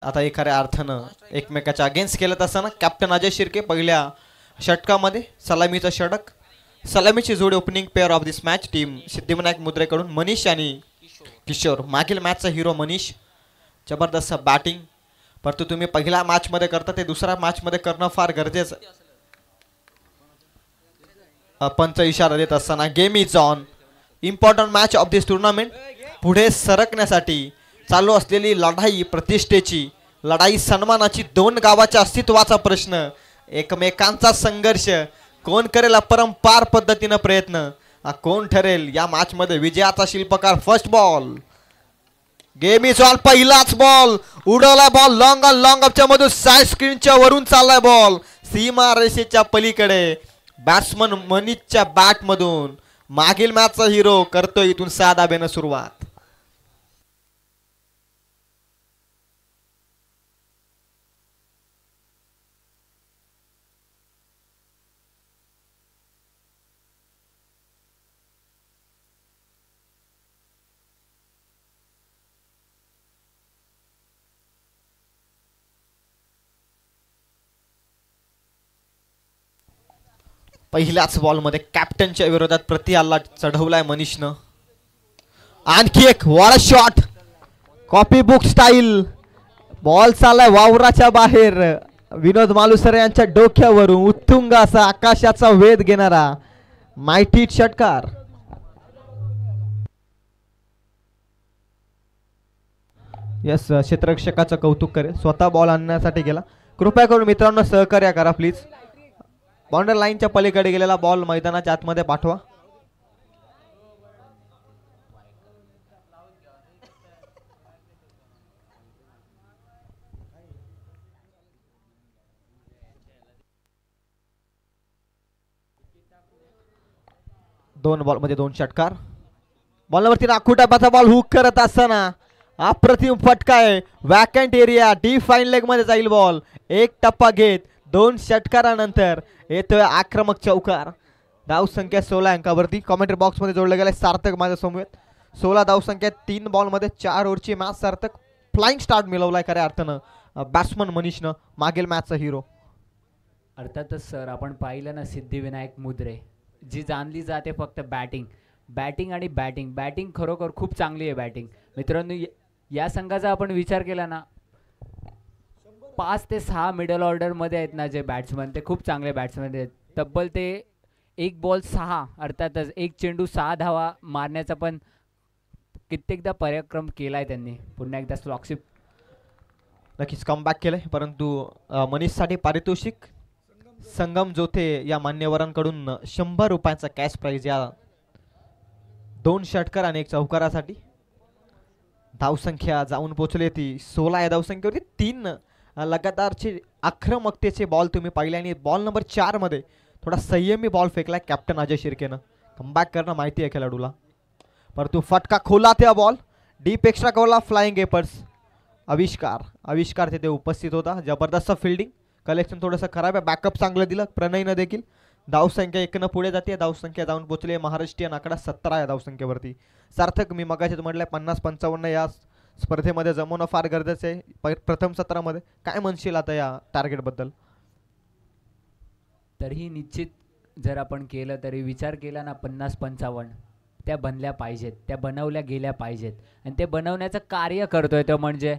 आता एखाद्या अर्थानं एकमेकाच्या अगेन्स्ट केलं असताना कॅप्टन अजय शिर्के पहिल्या षटकामध्ये सलामीचं षटक. सलामीची जोडी opening pair of this match team Siddhivinayak मुद्रेकडून मनीष आणि किशोर. मागील मॅचचा हिरो मनीष, जबरदस्त बॅटिंग, परंतु तुम्ही पहिल्या मॅचमध्ये करता ते दुसऱ्या मॅचमध्ये करणं फार गरजेचं. पंच इशारा देत असताना game is on. Important match of this tournament. पुढे सरकण्यासाठी चालू असलेली लढाई, प्रतिष्ठेची लढाई, सन्मानाची, दोन गावाच्या अस्तित्वाचा प्रश्न, एकमेकांचा संघर्ष, कोण करेल अपरंपार पद्धतीनं प्रयत्न, कोण ठरेल या मॅच मध्ये विजयाचा शिल्पकार. First ball, game is on. पहिलाच बॉल, उडवला बॉल लॉंग अपच्या मधून साइड स्क्रीनच्या वरून चाललाय बॉल सीमा रेषेच्या पलीकडे. बॅट्समन मनीषच्या बॅट मधून मागील मॅचचा हिरो करतोय इथून 6 धाब्यानं सुरुवात. पहिल्याच बॉलमध्ये कॅप्टनच्या विरोधात प्रति हल्ला चढवलाय मनीषनं. आणखी एक war shot, copy book style. Ball चाललाय वावराच्या बाहेर. विनोद मालुसरे यांच्या डोक्यावरून उत्तुंग असा आकाशाचा वेध घेणारा मायटी षटकार. यस, क्षेत्ररक्षकाचं कौतुक करेल, स्वतः बॉल आणण्यासाठी गेला. कृपया करून मित्रांनो सहकार्य करा प्लीज. बाउंड्री लाईनच्या पलीकडे गेलेला बॉल मैदानाच्या आतमध्ये पाठवा. दोन बॉल मध्ये 2 षटकार. बॉलवरती नाखुटापाचा बॉल हुक करत असताना अप्रतिम फटका आहे. वॅकंट एरिया, डिफाईन लेग मध्ये जाईल बॉल. एक टप्पा घेत 2 षटकारानंतर येतोय आक्रमक चौकार. धाव संख्या 16 अंकावरती. कॉमेंट्री बॉक्स मध्ये जोडलं गेलाय सार्थक माझ्या समवेत. 16 धाव संख्या, 3 बॉल मध्ये 4 ओव्हरची मॅच. सार्थक फ्लाइंग स्टार्ट मिळवलाय खऱ्या अर्थानं बॅट्समन मनीषनं, मागील मॅचचा हिरो. अर्थातच सर, आपण पाहिलं ना सिद्धिविनायक मुद्रे जी जाणली जाते फक्त बॅटिंग आणि बॅटिंग खरोखर खूप चांगली आहे बॅटिंग. मित्रांनो, या संघाचा आपण विचार केला ना, 5 ते 6 मिडल ऑर्डरमध्ये आहेत ना जे बॅट्समन, ते खूप चांगले बॅट्समन आहेत. तब्बल ते 1 बॉल 6, अर्थातच 1 चेंडू 6 धावा मारण्याचा पण कित्येकदा पराक्रम केलाय त्यांनी. पुन्हा एकदा स्लॉकशिप नक्कीच कमबॅक केलंय, परंतु मनीषसाठी पारितोषिक संगम जोथे या मान्यवरांकडून 100 रुपयांचा कॅश प्राइज या 2 षटकार आणि 1 चौकारासाठी. धावसंख्या जाऊन पोहोचली ती 16 या धावसंख्येवरती. 3 लगातारचे आक्रमकतेचे बॉल तुम्ही पाहिले आणि बॉल नंबर 4 मध्ये थोडा संयमी बॉल फेकलाय कॅप्टन अजय शिर्केनं. कमबॅक करणं माहिती आहे खेळाडूला, परंतु फटका खोला त्या बॉल डीप एक्स्ट्रा कव्हरला फ्लाइंग एपर्स. आविष्कार तिथे उपस्थित होता. जबरदस्त फिल्डिंग, कलेक्शन थोडंसं खराब आहे, बॅकअप चांगलं दिलं प्रणयनं देखील. धावसंख्या 1 पुढे जाते. धावसंख्या जाऊन पोहोचली महाराष्ट्रीयन आकडा 17 या धावसंख्येवरती. सार्थक, मी मगाशीच म्हटलंय 50-55 या स्पर्धेमध्ये जमवणं फार गरजेचं आहे प्रथम सत्रामध्ये. काय म्हणशील आता या टार्गेट बद्दल? तरीही निश्चित जर आपण केलं तरी विचार केला ना 50-55 त्या बनल्या पाहिजेत, त्या बनवल्या गेल्या पाहिजेत. आणि ते बनवण्याचं कार्य करतोय तो म्हणजे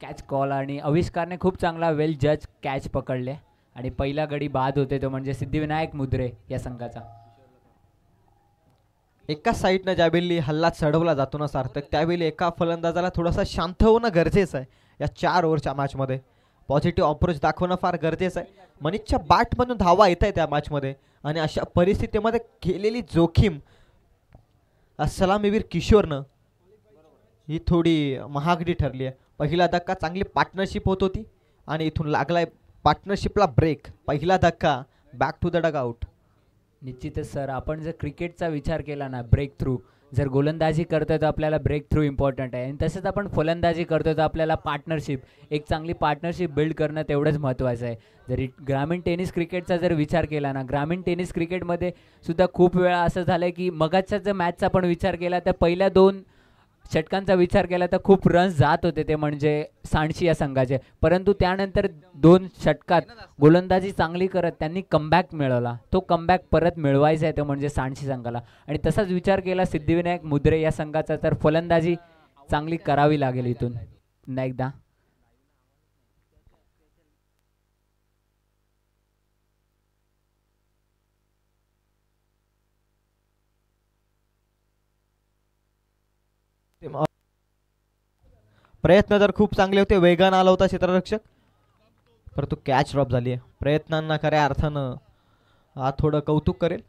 कॅच कॉल. आणि आविष्कारने खूप चांगला वेल जज कॅच पकडले आणि पहिला गडी बाद होते तो म्हणजे सिद्धिविनायक मुद्रे या संघाचा. एका साईडनं ज्यावेळी हल्ला चढवला जातो ना सार्थक, त्यावेळी एका फलंदाजाला थोडंसं शांत होणं गरजेचं आहे. या 4 ओव्हरच्या मॅचमध्ये पॉझिटिव्ह अप्रोच दाखवणं फार गरजेचं आहे. मनीषच्या बॅटमधून धावा येत आहे त्या मॅचमध्ये आणि अशा परिस्थितीमध्ये केलेली जोखीम सलामीवीर किशोरनं ही थोडी महागडी ठरली आहे. पहिला धक्का चांगली पार्टनरशिप होत होती आणि इथून लागलाय पार्टनरशिपला ब्रेक. पहिला धक्का, back to the dugout. निश्चितच सर, आपण जर क्रिकेटचा विचार केला ना, ब्रेक थ्रू जर गोलंदाजी करतोय तर आपल्याला ब्रेक थ्रू इम्पॉर्टंट आहे. आणि तसंच आपण फलंदाजी करतोय तर आपल्याला पार्टनरशिप, एक चांगली पार्टनरशिप बिल्ड करणं तेवढंच महत्त्वाचं आहे. जरी ग्रामीण टेनिस क्रिकेटचा जर विचार केला ना, ग्रामीण टेनिस क्रिकेटमध्ये सुद्धा खूप वेळा असं झालं की मगाच्या जर मॅचचा पण विचार केला तर पहिल्या 2 षटकांचा विचार केला तर खूप रन्स जात होते ते म्हणजे सांडशी या संघाचे, परंतु त्यानंतर 2 षटकात गोलंदाजी चांगली करत त्यांनी कमबॅक मिळवला. तो कमबॅक परत मिळवायचा आहे तो म्हणजे सांडशी संघाला. आणि तसाच विचार केला सिद्धिविनायक मुद्रे या संघाचा तर फलंदाजी चांगली करावी लागेल इथून पुन्हा एकदा. प्रयत्न तर खूप चांगले होते, वेगानं आला होता क्षेत्ररक्षक, परंतु कॅच ड्रॉप झाली आहे. प्रयत्नांना खऱ्या अर्थानं थोडं कौतुक करेल.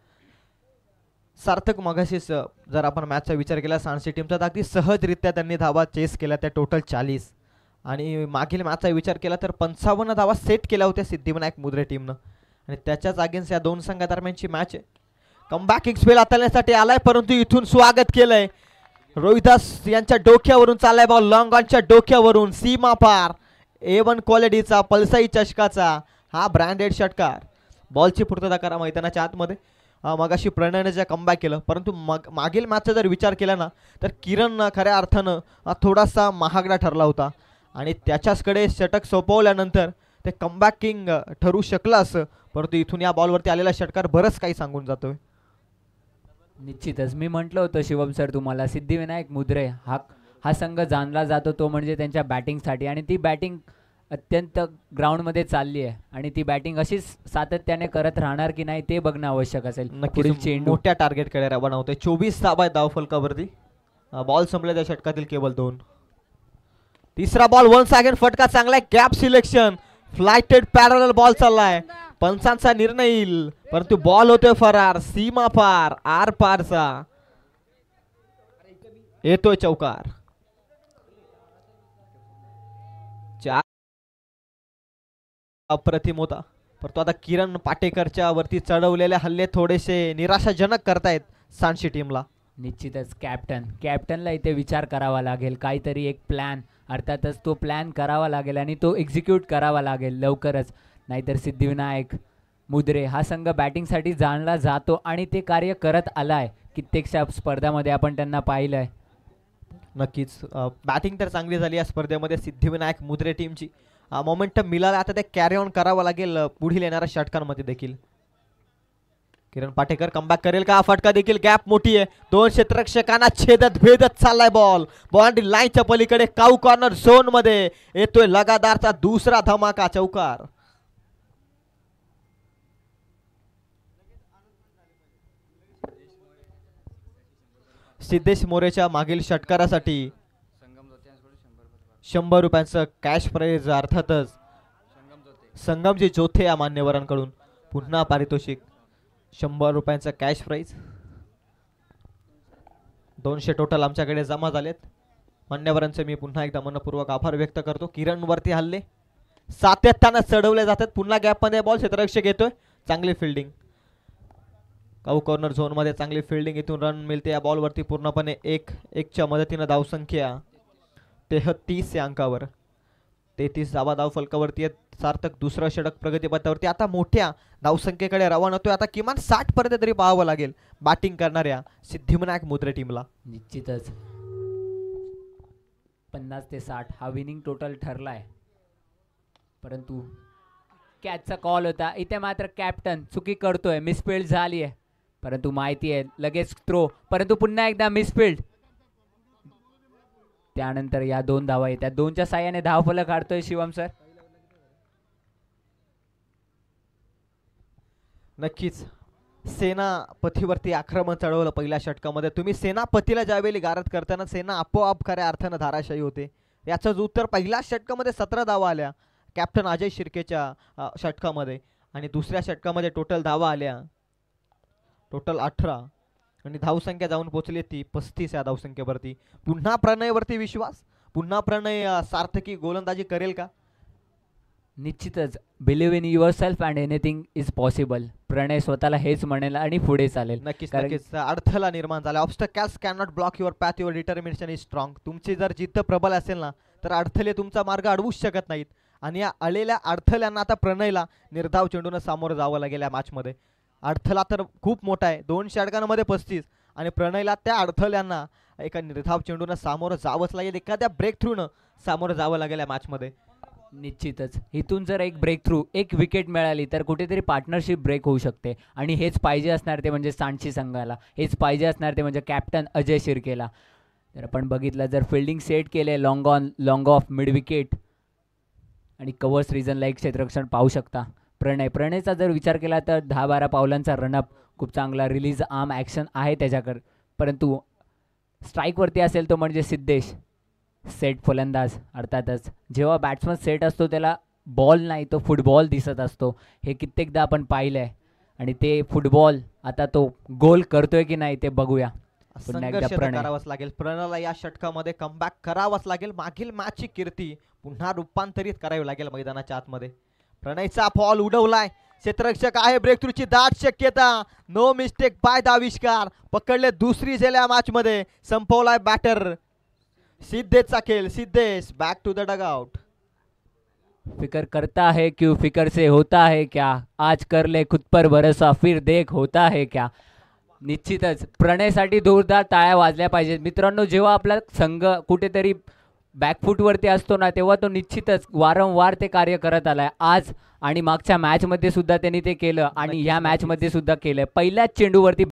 सार्थक मगाशीच जर आपण मॅचचा विचार केला सांडशी टीमचा तर अगदी सहजरित्या त्यांनी धावा चेस केल्या, त्या टोटल 40. आणि मागील मॅचचा विचार केला तर 55 धावा सेट केल्या होत्या सिद्धिविनायक मुद्रे टीमनं. आणि त्याच्याच अगेन्स्ट या 2 संघादरम्यानची मॅच आहे. कमबॅक एक्सपेल हाताळण्यासाठी आलाय, परंतु इथून स्वागत केलंय. रोहिदास यांच्या डोक्यावरून चाललाय बॉल, लॉंग ऑनच्या डोक्यावरून सीमा पार. A1 क्वालिटीचा पल्साई चषकाचा हा ब्रँडेड षटकार. बॉलची पूर्तता करा मैदानाच्या आतमध्ये. मगाशी प्रणयने जे कमबॅक केलं, परंतु मागील मॅचचा जर विचार केला ना तर किरण खऱ्या अर्थानं थोडासा महागडा ठरला होता आणि त्याच्याचकडे षटक सोपवल्यानंतर ते कमबॅक किंग ठरू शकलं असं, परंतु इथून या बॉलवरती आलेला षटकार बरंच काही सांगून जातोय. निश्चितच मी म्हटलं होतं शिवम सर तुम्हाला, सिद्धिविनायक मुद्रे हा संघ जाणला जातो तो म्हणजे त्यांच्या बॅटिंगसाठी. आणि ती बॅटिंग अत्यंत ग्राउंडमध्ये चालली आहे आणि ती बॅटिंग अशीच सातत्याने करत राहणार की नाही ते बघणं आवश्यक असेल. नक्कीच चेंडू मोठ्या टार्गेटकडे रवाना होते. 24 धावा आहेत धावफलकावरती. बॉल संपले त्या षटकातील केवळ 2. तिसरा बॉल वन्स अगेन फटका चांगला आहे. गॅप सिलेक्शन, फ्लायटेड पॅरल बॉल चाललाय. पंचांचा निर्णय येईल, परंतु बॉल होतोय फरार. सीमा पार, आर पारचा येतोय चौकार. 4 अप्रतिम होता, परंतु आता किरण पाटेकरच्या वरती चढवलेले हल्ले थोडेसे निराशाजनक करतायत सांडशी टीमला. निश्चितच कॅप्टनला इथे विचार करावा लागेल, काहीतरी एक प्लॅन, अर्थातच तो प्लॅन करावा लागेल आणि तो एक्झिक्यूट करावा लागेल लवकरच. नाहीतर सिद्धिविनायक मुद्रे हा संघ बॅटिंगसाठी जाणला जातो आणि ते कार्य करत आलाय. कित्येक स्पर्धामध्ये आपण त्यांना पाहिलंय. नक्कीच बॅटिंग तर चांगली झाली या स्पर्धेमध्ये सिद्धिविनायक मुद्रे टीमची. मोमेंटम मिळाला, आता ते कॅरी ऑन करावं लागेल पुढील येणाऱ्या षटकांमध्ये देखील. किरण पाटेकर कमबॅक करेल का? फटका देखील, गॅप मोठी आहे. 2 क्षेत्ररक्षकांना छेदत भेदत चाललाय बॉल. बाउंड्री लाईनच्या पलीकडे काऊ कॉर्नर झोन मध्ये येतोय लगातारचा दुसरा धमाका चौकार. सिद्धेश मोरेच्या मागील षटकारासाठी 100 रुपयांचं कॅश प्राइज, अर्थातच संगमजी जोथे या मान्यवरांकडून पुन्हा पारितोषिक 100 रुपयांचं कॅश प्राइज. 200 टोटल आमच्याकडे जमा झालेत. मान्यवरांचे मी पुन्हा एकदा मनपूर्वक आभार व्यक्त करतो. किरण वरती हल्ले सातत्यानं चढवले जातात. पुन्हा गॅप मध्ये बॉल, क्षेत्ररक्षक येतोय, चांगली फिल्डिंग. काऊ कॉर्नर झोन मध्ये चांगली फिल्डिंग, इथून रन मिळते या बॉल वरती पूर्णपणे 1-1च्या मदतीनं धावसंख्या 33 या अंकावर. 33 धावा धाव फलकावरती आहेत. सार्थक दुसरं षटक प्रगतीपथावरती. आता मोठ्या धावसंख्येकडे रवाना होतोय. आता किमान 60 पर्यंत तरी पाहावं लागेल बॅटिंग करणाऱ्या सिद्धिविनायक मुद्रे टीमला. निश्चितच 50 ते 60 हा विनिंग टोटल ठरलाय, परंतु कॅचचा कॉल होता. इथे मात्र कॅप्टन चुकी करतोय, मिसफिल्ड झाली आहे, परंतु माहिती आहे लगेच थ्रो, परंतु पुन्हा एकदा मिसफिल्ड. त्यानंतर या 2 धावा येतात. 2च्या साह्याने धावफलक काढतोय शिवम सर. नक्कीच सेनापतीवरती आक्रमण चढवलं पहिल्या षटकामध्ये. तुम्ही सेनापतीला ज्यावेळी गारद करताना सेना आपोआप खऱ्या अर्थानं धाराशायी होते. याचं उत्तर पहिल्या षटकामध्ये 17 धावा आल्या कॅप्टन अजय शिर्केच्या षटकामध्ये, आणि दुसऱ्या षटकामध्ये टोटल धावा आल्या टोटल 18 आणि धावसंख्या जाऊन पोहोचली ती 35 या धावसंख्येवरती. पुन्हा प्रणयवरती विश्वास, पुन्हा प्रणय सार्थकी गोलंदाजी करेल का? निश्चितच believe in your self and anything is possible. Pranay स्वतःला हेच म्हणेल आणि पुढे चालेल. नक्कीच नक्कीच अडथळा निर्माण झाला. Obstacles can not block your path, your determination is strong. तुमची जर जिद्द प्रबल असेल ना तर अडथळे तुमचा मार्ग अडवूच शकत नाहीत. आणि या आलेल्या अडथळ्यांना आता प्रणयला निर्धाव चेंडून सामोरं जावं लागेल या मॅचमध्ये. अडथळा तर खूप मोठा आहे. 2 षटकांमध्ये 35 आणि प्रणयला त्या अडथळ्यांना एका निर्धाव चेंडूनं सामोरं जावंच लागेल, एखाद्या ब्रेक थ्रूनं सामोरं जावं लागेल या मॅचमध्ये. निश्चितच इथून जर एक ब्रेक थ्रू एक विकेट मिळाली तर कुठेतरी पार्टनरशिप ब्रेक होऊ शकते आणि हेच पाहिजे असणार ते म्हणजे सांची संघाला, हेच पाहिजे असणार ते म्हणजे कॅप्टन अजय शिर्केला. तर आपण बघितलं जर फिल्डिंग सेट केले long on long of mid wicket आणि कवर्स रिजनला एक क्षेत्ररक्षण पाहू शकता. प्रणयचा जर विचार केला तर 10-12 पावलांचा रनअप खूप चांगला रिलीज आर्म ॲक्शन आहे त्याच्याकडे, परंतु स्ट्राईकवरती असेल तो म्हणजे सिद्धेश सेट फलंदाज. अर्थातच जेव्हा बॅट्समन सेट असतो त्याला बॉल नाही तो फुटबॉल दिसत असतो, हे कित्येकदा आपण पाहिलं आहे आणि ते फुटबॉल आता तो गोल करतोय की नाही ते बघूया. संघर्ष करावाच लागेल प्रणयला या षटकामध्ये कमबॅक करावाच लागेल, मागील मॅचची कीर्ती पुन्हा रूपांतरित करावी लागेल मैदानाच्या आतमध्ये. प्रणयचा बॉल उडवलाय, क्षेत्ररक्षक आहे, ब्रेक थ्रूची दाट शक्यता, नो मिस्टेक बाय दाविष्कार, पकडले दुसरी झेल या मॅच मध्ये, संपवलाय बॅटर सिद्धेशचा खेळ. Siddhesh back to the dugout. फिकर करता है क्यों फिकर से होता है क्या, आज कर ले खुद पर भरोसा फिर देख होता है क्या. निश्चितच प्रणयसाठी जोरदार टाळ्या वाजल्या पाहिजेत मित्रांनो. जेव्हा आपला संघ कुठेतरी बॅकफूटवरती असतो ना तेव्हा तो निश्चितच वारंवार ते कार्य करत आलाय आज आणि मागच्या मॅचमध्ये सुद्धा त्यांनी ते केलं आणि ह्या मॅचमध्ये सुद्धा केलं. पहिल्याच चेंडूवरती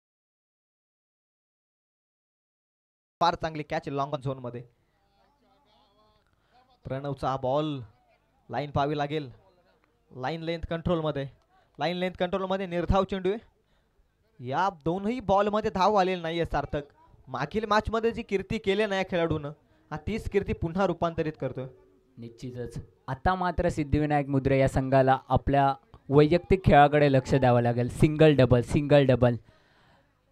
फार चांगली कॅच लॉंग ऑन झोन मध्ये. प्रणवचा बॉल लाईन पाहावी लागेल, लाईन लेंथ कंट्रोल मध्ये निर्धाव चेंडू आहे. या दोनही बॉल मध्ये धाव आलेली नाहीये सार्थक. मागील मॅच मध्ये जी कीर्ती केली ना या खेळाडूनं, हा तीच कीर्ती पुन्हा रूपांतरित करतोय. निश्चितच आता मात्र सिद्धिविनायक मुद्रे या संघाला आपल्या वैयक्तिक खेळाकडे लक्ष द्यावं लागेल.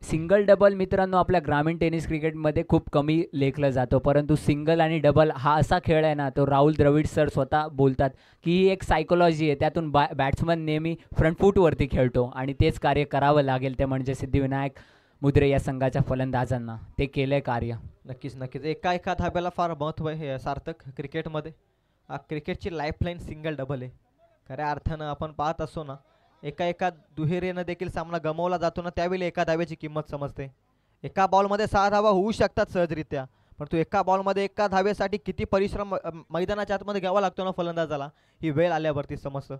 सिंगल डबल मित्रांनो आपल्या ग्रामीण टेनिस क्रिकेटमध्ये खूप कमी लेखलं जातो, परंतु सिंगल आणि डबल हा असा खेळ आहे ना, तो राहुल द्रविड सर स्वतः बोलतात की ही एक सायकोलॉजी आहे, त्यातून बॅट्समन नेहमी फ्रंट फूटवरती खेळतो आणि तेच कार्य करावं लागेल ते म्हणजे सिद्धिविनायक मुद्रे या संघाच्या फलंदाजांना ते केलंय कार्य. नक्कीच एका धाब्याला फार महत्त्व आहे सार्थक क्रिकेटमध्ये. क्रिकेटची लाईफलाईन सिंगल डबल आहे. खऱ्या अर्थानं आपण पाहत असतो ना, एका दुहेरीनं देखील सामना गमावला जातो ना, त्यावेळी एका धाब्याची किंमत समजते. एका बॉलमध्ये 6 धावा होऊ शकतात सहजरित्या, परंतु एका बॉलमध्ये एका धावेसाठी किती परिश्रम मैदानाच्या आतमध्ये घ्यावा लागतो ना फलंदाजाला, ही वेळ आल्यावरती समजतं.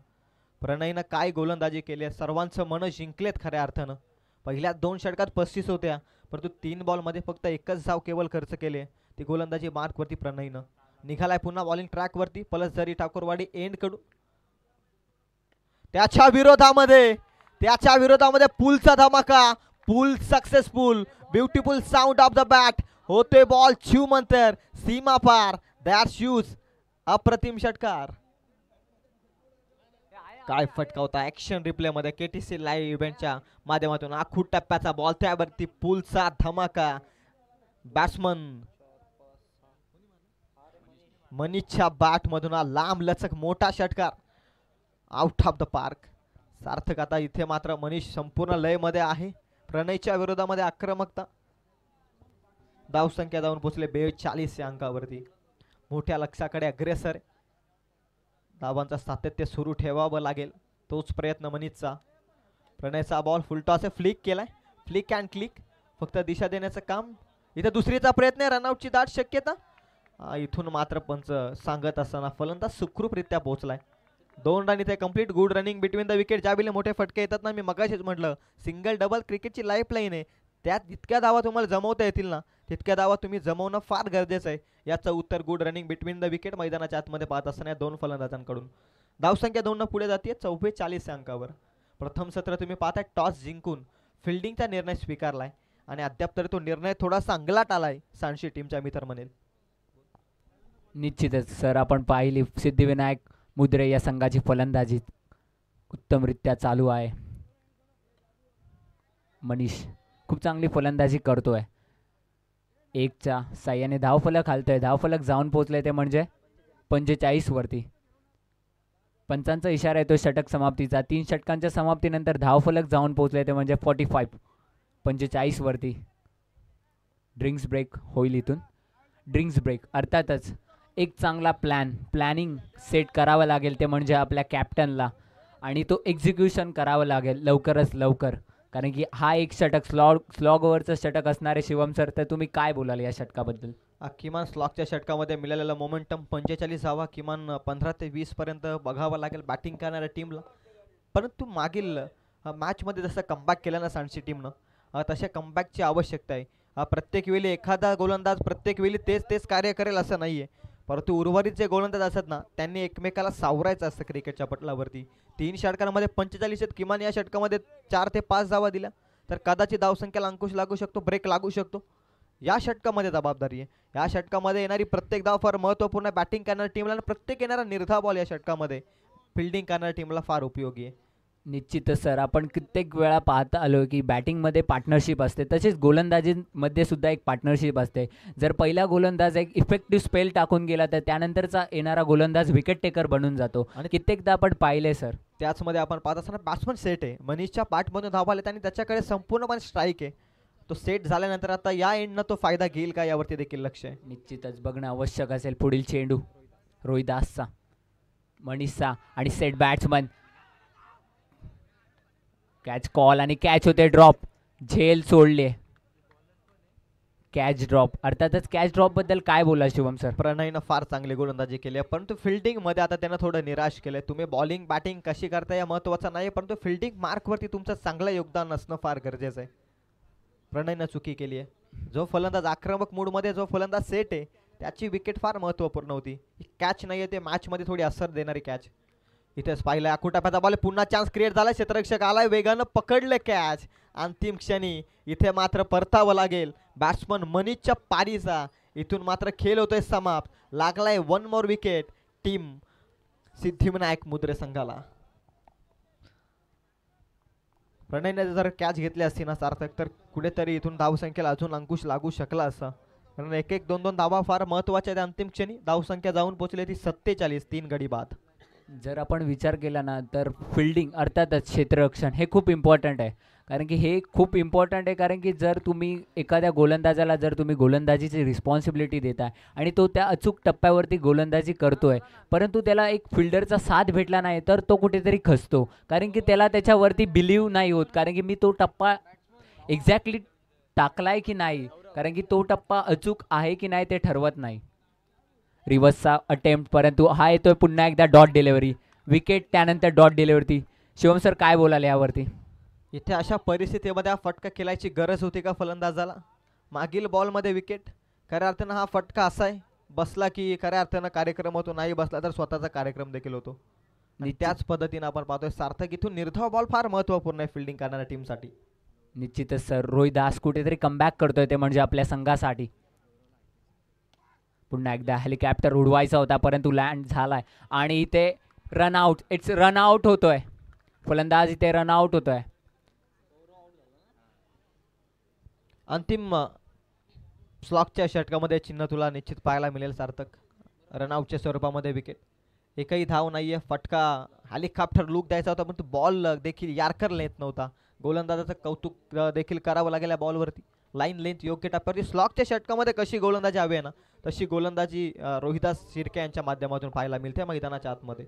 प्रणयनं काय गोलंदाजी केली, सर्वांचं मन जिंकलेत खऱ्या अर्थानं. पहिल्या 2 षटकात 35 होत्या, परंतु 3 बॉलमध्ये फक्त एकच धाव केवळ खर्च केले. ती गोलंदाजी मार्कवरती प्रणयनं निघालाय पुन्हा बॉलिंग ट्रॅकवरती. पलसझरी ठाकूरवाडी एंड कडून त्याच्या विरोधामध्ये पुलचा धमाका, pull successful, beautiful sound of the bat, होते बॉल शिवमंतर सीमा पार, दॅट शूज अप्रतिम षटकार. काय फटकावता ऍक्शन रिप्ले मध्ये केटीसी लाईव्ह इव्हेंटच्या माध्यमातून. आखूड टप्प्याचा बॉल, त्यावरती पुलचा धमाका, बॅट्समन मनीषच्या बॅट मधून लांब लचक मोठा षटकार, आउट ऑफ द पार्क. सार्थक आता इथे मात्र मनीष संपूर्ण लय मध्ये आहे. प्रणयच्या विरोधामध्ये आक्रमकता, धावसंख्या जाऊन पोहोचले 42 या अंकावरती. मोठ्या लक्ष्याकडे अग्रेसर, धावांचं सातत्य सुरू ठेवावं लागेल, तोच प्रयत्न मनीषचा. प्रणयचा बॉल फुलटॉस फ्लिक केलाय, फ्लिक अँड क्लिक, फक्त दिशा देण्याचं काम. इथे दुसरीचा प्रयत्न, रनआउटची दाट शक्यता. इथून मात्र पंच सांगत असताना फलंदाज सुखरूपरित्या पोहोचलाय. 2 रन इथे complete. Good running between the wicket. ज्यावेळी मोठे फटके येतात ना, मी मगाशीच म्हटलं सिंगल डबल क्रिकेटची लाईफ लाईन आहे, त्यात जितक्या धावा तुम्हाला जमवता येतील ना तितक्या धावा तुम्ही जमवणं फार गरजेचं आहे. याचं उत्तर good running between the wicket मैदानाच्या आतमध्ये पाहत असताना या 2 फलंदाजांकडून. धावसंख्या 2 न पुढे जाते 44 अंकावर. प्रथम सत्र तुम्ही पाहताय टॉस जिंकून फिल्डिंगचा निर्णय स्वीकारलाय आणि अद्याप तरी तो निर्णय थोडासा अंगलाट आलाय सांशी टीमच्या, मी तर म्हणेल. निश्चितच सर आपण पाहिली सिद्धिविनायक मुद्रे या संघाची फलंदाजी उत्तमरित्या चालू आहे. मनीष खूप चांगली फलंदाजी करतोय. 1च्या साह्याने धावफलक हालतोय, धावफलक जाऊन पोहोचले ते म्हणजे 45 वरती. पंचांचा इशारा येतो षटक समाप्तीचा. 3 षटकांच्या समाप्तीनंतर धावफलक जाऊन पोहोचले ते म्हणजे 45 वरती. ड्रिंक्स ब्रेक होईल इथून. ड्रिंक्स ब्रेक अर्थातच एक चांगला प्लॅनिंग सेट करावं लागेल ते म्हणजे आपल्या कॅप्टनला, आणि तो एक्झिक्युशन करावं लागेल लवकरात लवकर. कारण की हा एक षटक स्लॉग ओव्हरचं षटक असणारे शिवम सर, तर तुम्ही काय बोलाल या षटकाबद्दल? किमान स्लॉगच्या षटकामध्ये मिळालेला मोमेंटम 45 धावा किमान 15 ते 20 पर्यंत बघावं लागेल बॅटिंग करणाऱ्या टीमला. परंतु मागील मॅचमध्ये जसं कमबॅक केलं ना सांडशी टीमनं, तशा कमबॅकची आवश्यकता आहे. प्रत्येक वेळी एखादा गोलंदाज प्रत्येक वेळी तेच तेच कार्य करेल असं नाही आहे. परंतु उर्वरित जे गोलंदाज असतात ना, त्यांनी एकमेकाला सावरायचं असतं क्रिकेटच्या पटलावरती. 3 षटकांमध्ये 45 आहेत, किमान या षटकामध्ये 4 ते 5 धावा दिल्या तर कदाचित धावसंख्येला अंकुश लागू शकतो, ब्रेक लागू शकतो. या षटकामध्ये जबाबदारी आहे. या षटकामध्ये येणारी प्रत्येक धाव फार महत्त्वपूर्ण आहे बॅटिंग करणाऱ्या टीमला, आणि प्रत्येक येणारा निर्धाव बॉल या षटकामध्ये फिल्डिंग करणाऱ्या टीमला फार उपयोगी आहे. निश्चितच सर, आपण कित्येक वेळा पाहता आलो की बॅटिंगमध्ये पार्टनरशिप असते, तसेच गोलंदाजीमध्ये सुद्धा एक पार्टनरशिप असते. जर पहिला गोलंदाज एक इफेक्टिव्ह स्पेल टाकून गेला तर त्यानंतरचा येणारा गोलंदाज विकेट टेकर बनून जातो, आणि कित्येकदा आपण पाहिले सर. त्याचमध्ये आपण पाहत असताना बॅट्समन सेट आहे, मनीषच्या पाठमधून धावा आल्या आणि त्याच्याकडे संपूर्णपणे स्ट्राईक आहे. तो सेट झाल्यानंतर आता या एंडनं तो फायदा घेईल का यावरती देखील लक्ष आहे. निश्चितच बघणं आवश्यक असेल. पुढील चेंडू रोहिदासचा, मनीषचा आणि सेट बॅट्समन, कॅच कॉल आणि कॅच होते ड्रॉप. झेल सोडले, कॅच ड्रॉप. अर्थातच कॅच ड्रॉप बद्दल काय बोला शिवम सर? प्रणयनं फार चांगली गोलंदाजी केली आहे, परंतु फिल्डिंगमध्ये आता त्यानं थोडं निराश केलंय. तुम्ही बॉलिंग बॅटिंग कशी करता या महत्त्वाचं नाही, परंतु फिल्डिंग मार्कवरती तुमचं चांगलं योगदान असणं फार गरजेचं आहे. प्रणयनं चुकी केली आहे. जो फलंदाज आक्रमक मूडमध्ये, जो फलंदाज सेट आहे, त्याची विकेट फार महत्त्वपूर्ण होती. कॅच नाही आहे, ते मॅचमध्ये थोडी असर देणारी कॅच. इथेच पाहिलं अकुटाप्याचा बॉल, पुन्हा चान्स क्रिएट झाला, क्षेत्ररक्षक आलाय, वेगानं पकडले कॅच. अंतिम क्षणी इथे मात्र परतावं लागेल बॅट्समन मनीषच्या पारीचा. इथून मात्र खेळ होतोय समाप्त. लागलाय 1 मोर विकेट टीम सिद्धिविनायक मुद्रे संघाला. प्रणयने जर कॅच घेतली असती ना सार्थक, तर कुठेतरी इथून धावसंख्येला अजून अंकुश लागू शकला असता. कारण 1-1, 2-2 धावा फार महत्त्वाच्या आहेत. अंतिम क्षणी धावसंख्या जाऊन पोहोचली ती 47, 3 गडी बाद. जर आपण विचार केला ना तर फिल्डिंग अर्थातच क्षेत्ररक्षण हे खूप इम्पॉर्टंट आहे. कारण की हे खूप इम्पॉर्टंट आहे, कारण की जर तुम्ही एखाद्या गोलंदाजाला जर तुम्ही गोलंदाजीची रिस्पॉन्सिबिलिटी देताय आणि तो त्या अचूक टप्प्यावरती गोलंदाजी करतोय, परंतु त्याला एक फिल्डरचा साथ भेटला नाही तर तो कुठेतरी खचतो. कारण की त्याला त्याच्यावरती बिलीव्ह नाही होत, कारण की मी तो टप्पा एक्झॅक्टली टाकलाय की नाही, कारण की तो टप्पा अचूक आहे की नाही ते ठरवत नाही. रिव्हर्सचा अटेम्प्ट, परंतु हा येतोय पुन्हा एकदा डॉट डिलिव्हरी, विकेट, त्यानंतर डॉट डिलिव्हरी. शिवम सर काय बोलाल यावरती? इथे अशा परिस्थितीमध्ये हा फटका खेळायची गरज होती का फलंदाजाला? मागील बॉलमध्ये विकेट, खऱ्या अर्थानं हा फटका असा आहे, बसला की खऱ्या अर्थानं कार्यक्रम होतो, नाही बसला तर स्वतःचा कार्यक्रम देखील होतो. आणि त्याच पद्धतीनं आपण पाहतोय सार्थक इथून निर्धाव बॉल फार महत्त्वपूर्ण आहे फिल्डिंग करणाऱ्या टीमसाठी. निश्चितच सर, रोहिदास कुठेतरी कमबॅक करतोय, ते म्हणजे आपल्या संघासाठी. पुन्हा एकदा हेलिकॉप्टर उडवायचा होता परंतु लँड झालाय आणि इथे रनआउट, इट्स रनआउट होतोय. फलंदाज इथे रनआउट होतोय. अंतिम स्लॉगच्या षटकामध्ये चिन्ह तुला निश्चित पाहायला मिळेल सार्थक. रनआउटच्या स्वरूपामध्ये विकेट, एकही धाव नाहीये. फटका हेलिकॉप्टर लूक द्यायचा होता पण तो बॉल देखील यार्कर लेत नव्हता. गोलंदाजाचं कौतुक देखील करावं लागेल या बॉलवरती. लाईन लेंथ योग्य टप्प्यावरती. स्लॉगच्या षटकामध्ये कशी गोलंदाजी हवी आहे ना, तशी गोलंदाजी रोहिदास शिर्के यांच्या माध्यमातून पाहायला मिळते मैदानाच्या आतमध्ये.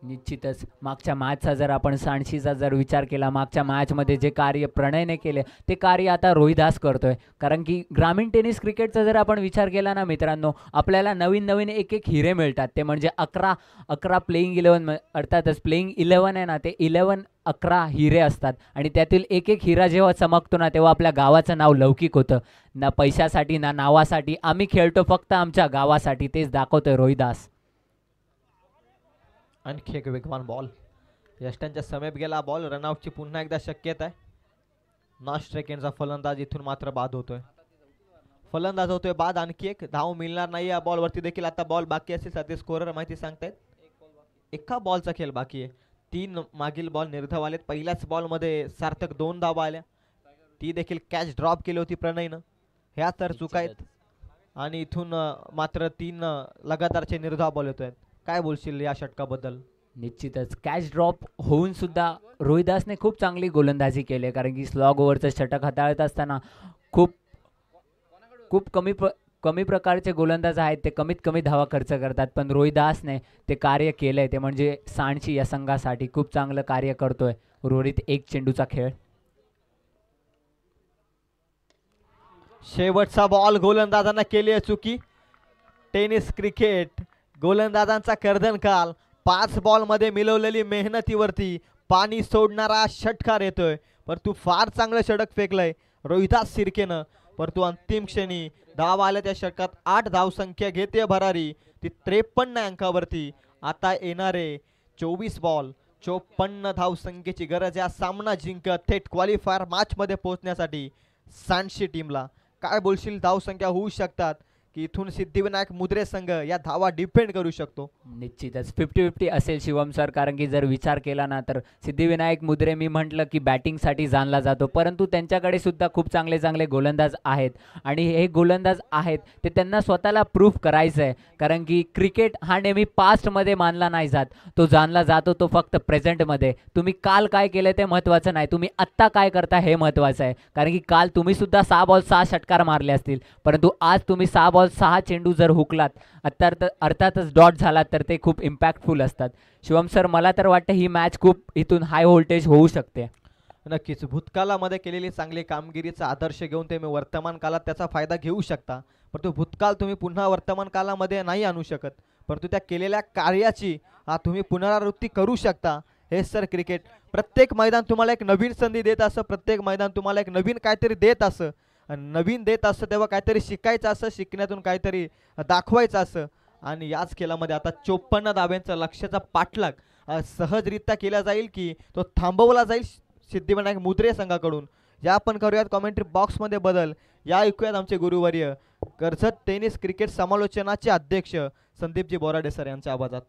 निश्चितच मागच्या मॅचचा जर आपण सांडशीचा जर विचार केला, मागच्या मॅचमध्ये जे कार्य प्रणयने केले ते कार्य आता रोहिदास करतोय. कारण की ग्रामीण टेनिस क्रिकेटचा जर आपण विचार केला ना मित्रांनो, आपल्याला नवीन नवीन एक एक हिरे मिळतात. ते म्हणजे 11 प्लेईंग 11, अर्थातच प्लेईंग 11 आहे ना, ते 11 हिरे असतात. आणि त्यातील एक एक हिरा जेव्हा चमकतो ना, तेव्हा आपल्या गावाचं नाव लौकिक होतं. ना पैशासाठी ना नावासाठी, आम्ही खेळतो फक्त आमच्या गावासाठी, तेच दाखवतोय रोहिदास. आणखी एक वेगवान बॉल, यष्टांच्या समीप गेला बॉल. रनआउटची पुन्हा एकदा शक्यता आहे. नॉन स्ट्रायकिंगचा फलंदाज इथून मात्र बाद होतोय. फलंदाज होतोय बाद. आणखी एक धाव मिळणार नाही या बॉलवरती देखील. आता बॉल बाकी असेल सध्या स्कोरर माहिती सांगतायत. एका बॉलचा खेळ बाकी आहे. 3 मागील बॉल निर्धाव आलेत. पहिल्याच बॉलमध्ये सार्थक 2 धावा आल्या, ती देखील कॅच ड्रॉप केली होती प्रणयनं. ह्या तर चुका आहेत. आणि इथून मात्र 3 लगातारचे निर्धाव बॉल येत आहेत. काय बोलशील या षटकाबद्दल? निश्चितच कॅच ड्रॉप होऊन सुद्धा रोहिदासने खूप चांगली गोलंदाजी केली आहे. कारण की स्लॉग ओव्हरचं षटक हाताळत असताना खूप कमी प्रकारचे गोलंदाज आहेत, ते कमीत कमी धावा खर्च करतात. पण रोहिदासने ते कार्य केलं आहे, ते म्हणजे सांडशी या संघासाठी खूप चांगलं कार्य करतोय. उर्वरित 1 चेंडूचा खेळ. शेवटचा बॉल गोलंदाजांना केली आहे चुकी. Tennis cricket गोलंदाजांचा कर्दनकाल. 5 बॉलमध्ये मिळवलेली मेहनतीवरती पाणी सोडणारा षटकार येतोय. परंतु फार चांगलं षटक फेकलंय रोहिदास सिर्केनं. परंतु अंतिम क्षणी धाव आल्या त्या षटकात 8 धावसंख्या घेते भरारी. ती 53 अंकावरती. आता येणारे 24 बॉल 54 धावसंख्येची गरज या सामना जिंकत थेट क्वालिफायर मॅचमध्ये पोहोचण्यासाठी सांडशी टीमला. काय बोलशील, धावसंख्या होऊ शकतात की इथून सिद्धिविनायक मुद्रे संघ या धावा डिपेंड करू शकतो? निश्चितच 50-50 असेल शिवम सर, कारण की जर विचार केला ना तर सिद्धिविनायक मुद्रे मी म्हटलं की बॅटिंगसाठी जाणला जातो, परंतु त्यांच्याकडे सुद्धा खूप चांगले चांगले गोलंदाज आहेत आणि हे गोलंदाज आहेत ते त्यांना स्वतःला प्रूफ करायचं आहे. कारण की क्रिकेट हा नेहमी पास्टमध्ये मानला नाही जात, तो जाणला जातो तो फक्त प्रेझेंटमध्ये. तुम्ही काल काय केलं ते महत्त्वाचं नाही, तुम्ही आत्ता काय करता हे महत्त्वाचं आहे. कारण की काल तुम्ही सुद्धा 6 बॉल 6 षटकार मारले असतील, परंतु आज तुम्ही 6 बॉल 6 चेंडू जर हुकलात अर्थातच डॉट झालात तर ते खूप इम्पॅक्टफुल असतात. शिवम सर, मला तर वाटतं ही मॅच खूप इथून हाय व्होल्टेज होऊ शकते. नक्कीच भूतकाळामध्ये केलेली चांगली कामगिरीचा आदर्श घेऊन ते मी वर्तमान काळात त्याचा फायदा घेऊ शकता, परंतु भूतकाळ तुम्ही पुन्हा वर्तमान काळामध्ये नाही आणू शकत, परंतु त्या केलेल्या कार्याची तुम्ही पुनरावृत्ती करू शकता. हे सर क्रिकेट प्रत्येक मैदान तुम्हाला एक नवीन संधी देत असं, प्रत्येक मैदान तुम्हाला एक नवीन काहीतरी देत असं, नवीन देत असं तेव्हा काहीतरी शिकायचं असं, शिकण्यातून काहीतरी दाखवायचं असं. आणि याच खेळामध्ये आता 54 धाब्यांचा लक्ष्याचा पाठलाग सहजरित्या केला जाईल की तो थांबवला जाईल सिद्धिविनायक मुद्रे संघाकडून. या आपण करूयात कॉमेंट्री बॉक्समध्ये बदल. या ऐकूयात आमचे गुरुवर्य कर्जत टेनिस क्रिकेट समालोचनाचे अध्यक्ष संदीपजी बोराडे सर यांच्या आवाजात.